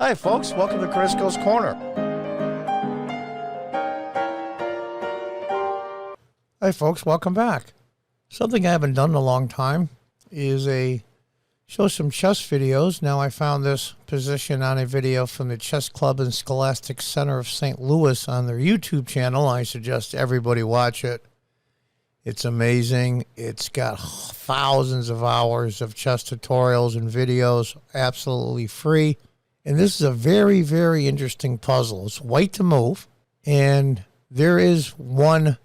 Hi, folks. Welcome to Crisco's Corner. Hi, folks. Welcome back. Something I haven't done in a long time is show some chess videos. Now, I found this position on a video from the Chess Club and Scholastic Center of St. Louis on their YouTube channel. I suggest everybody watch it. It's amazing. It's got thousands of hours of chess tutorials and videos, absolutely free. And this is a very, very interesting puzzle. It's white to move, and there is one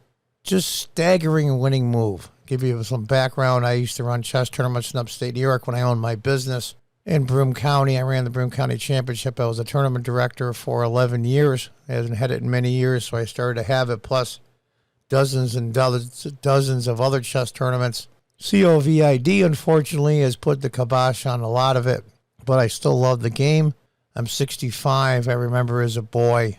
just staggering winning move. Give you some background. I used to run chess tournaments in upstate New York when I owned my business in Broome County. I ran the Broome County Championship. I was a tournament director for 11 years. I haven't had it in many years, so I started to have it, plus dozens and dozens of other chess tournaments. COVID, unfortunately, has put the kibosh on a lot of it, but I still love the game. I'm 65. I remember as a boy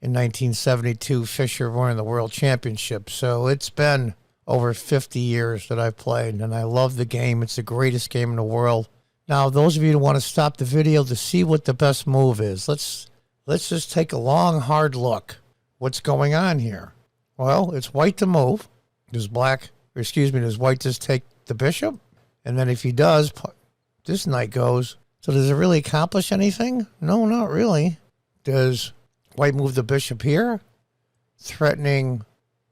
in 1972, Fischer winning the World Championship. So it's been over 50 years that I've played, and I love the game. It's the greatest game in the world. Now, those of you who want to stop the video to see what the best move is, let's just take a long, hard look. What's going on here? Well, it's white to move. Does white just take the bishop? And then if he does, this knight goes. So does it really accomplish anything? No, not really. Does white move the bishop here, threatening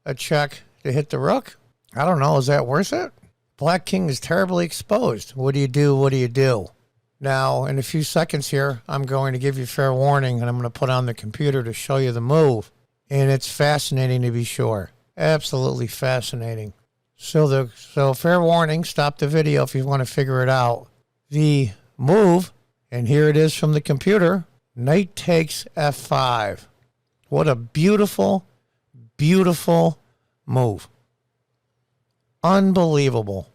a check to hit the rook? I don't know. Is that worth it? Black king is terribly exposed. What do you do? What do you do? Now, in a few seconds here, I'm going to give you fair warning, and I'm going to put on the computer to show you the move. And it's fascinating to be sure. Absolutely fascinating. So fair warning, stop the video if you want to figure it out. The move, and here it is from the computer, knight takes f5. What a beautiful, beautiful move. Unbelievable.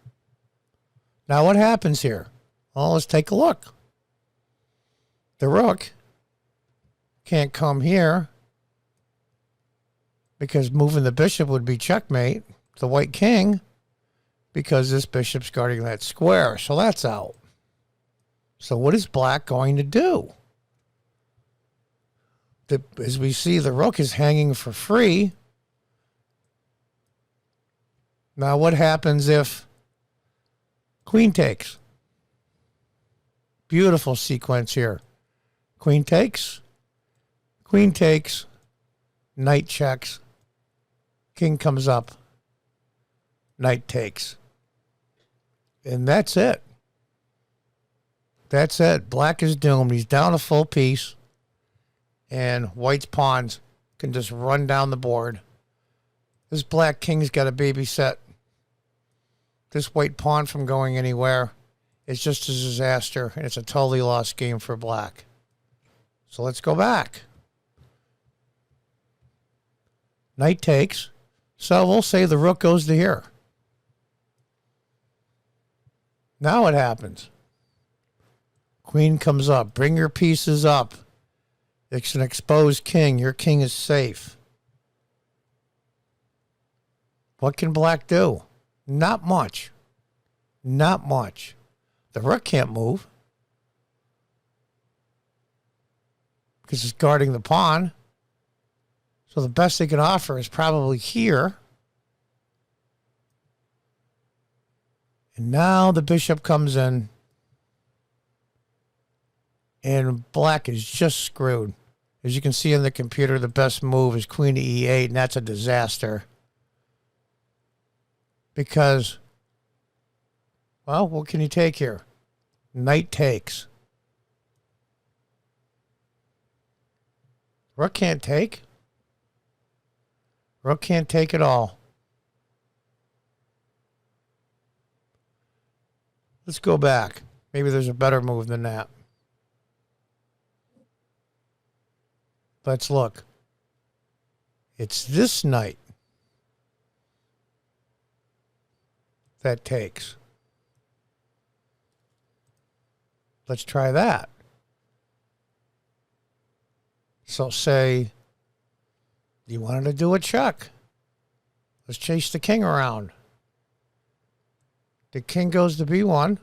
Now what happens here? Well, let's take a look. The rook can't come here because moving the bishop would be checkmate. The white king, because this bishop's guarding that square, so that's out. So what is black going to do? As we see, the rook is hanging for free. Now what happens if queen takes? Beautiful sequence here. Queen takes, knight checks, king comes up, knight takes. And that's it. That's it. Black is doomed. He's down a full piece, and white's pawns can just run down the board. This black king's got to babysit this white pawn from going anywhere. It's just a disaster, and it's a totally lost game for black. So let's go back. Knight takes. So we'll say the rook goes to here. Now what happens? Queen comes up. Bring your pieces up. It's an exposed king. Your king is safe. What can black do? Not much. Not much. The rook can't move because it's guarding the pawn. So the best they can offer is probably here. And now the bishop comes in. And black is just screwed. As you can see on the computer, the best move is queen to e8, and that's a disaster. Because, well, what can you take here? Knight takes. Rook can't take. Rook can't take at all. Let's go back. Maybe there's a better move than that. Let's look. It's this knight that takes. Let's try that. So say you wanted to do a check. Let's chase the king around. The king goes to b1.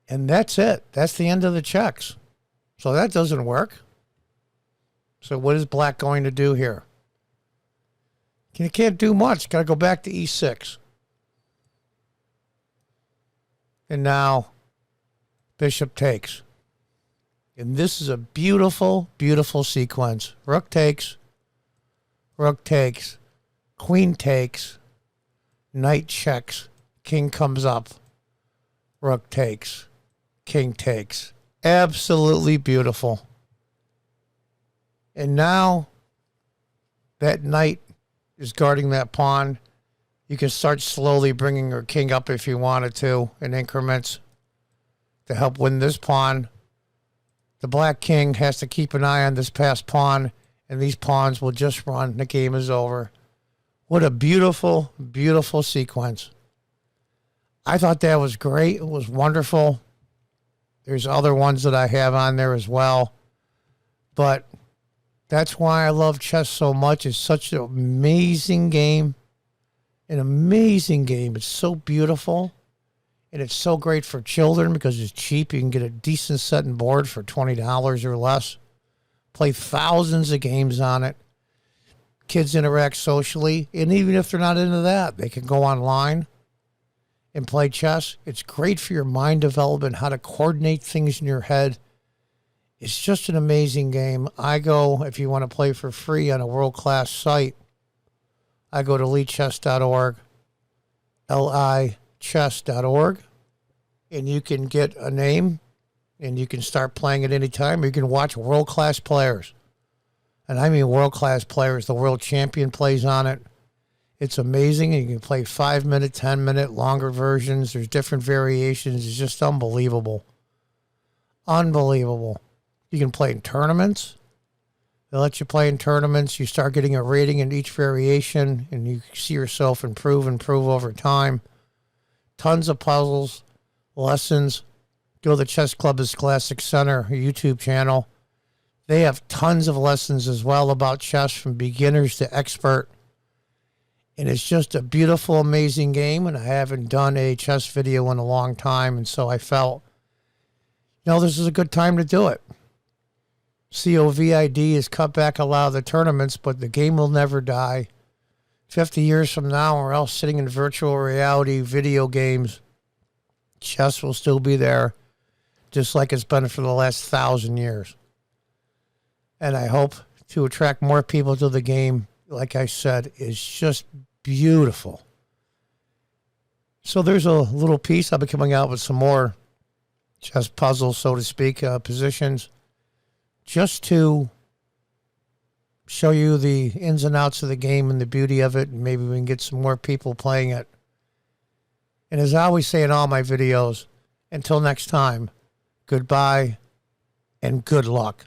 And that's it. That's the end of the checks. So that doesn't work. So what is black going to do here? You can't do much. Got to go back to e6. And now bishop takes. And this is a beautiful, beautiful sequence. Rook takes, queen takes, knight checks, king comes up, rook takes, king takes. Absolutely beautiful. And now that knight is guarding that pawn. You can start slowly bringing your king up if you wanted to in increments to help win this pawn. The black king has to keep an eye on this passed pawn, and these pawns will just run. The game is over. What a beautiful, beautiful sequence. I thought that was great. It was wonderful. There's other ones that I have on there as well. But that's why I love chess so much. It's such an amazing game. An amazing game. It's so beautiful. And it's so great for children because it's cheap. You can get a decent set and board for $20 or less. Play thousands of games on it. Kids interact socially. And even if they're not into that, they can go online and play chess. It's great for your mind development, how to coordinate things in your head. It's just an amazing game. I go, if you want to play for free on a world-class site, I go to lichess.org, lichess.org, and you can get a name, and you can start playing at any time. You can watch world-class players. And I mean world-class players. The world champion plays on it. It's amazing. You can play 5-minute, 10-minute, longer versions. There's different variations. It's just unbelievable. Unbelievable. You can play in tournaments. They let you play in tournaments. You start getting a rating in each variation, and you see yourself improve over time. Tons of puzzles, lessons. Go to the Chess Club's Classic Center YouTube channel. They have tons of lessons as well about chess from beginners to expert. And it's just a beautiful, amazing game, and I haven't done a chess video in a long time, and so I felt, this is a good time to do it. COVID has cut back a lot of the tournaments, but the game will never die. 50 years from now, we're all sitting in virtual reality video games. Chess will still be there, just like it's been for the last 1,000 years. And I hope to attract more people to the game. Like I said, it's just beautiful. So there's a little piece. I'll be coming out with some more chess puzzles, so to speak, positions, just to show you the ins and outs of the game and the beauty of it, and maybe we can get some more people playing it. And as I always say in all my videos, until next time, goodbye and good luck.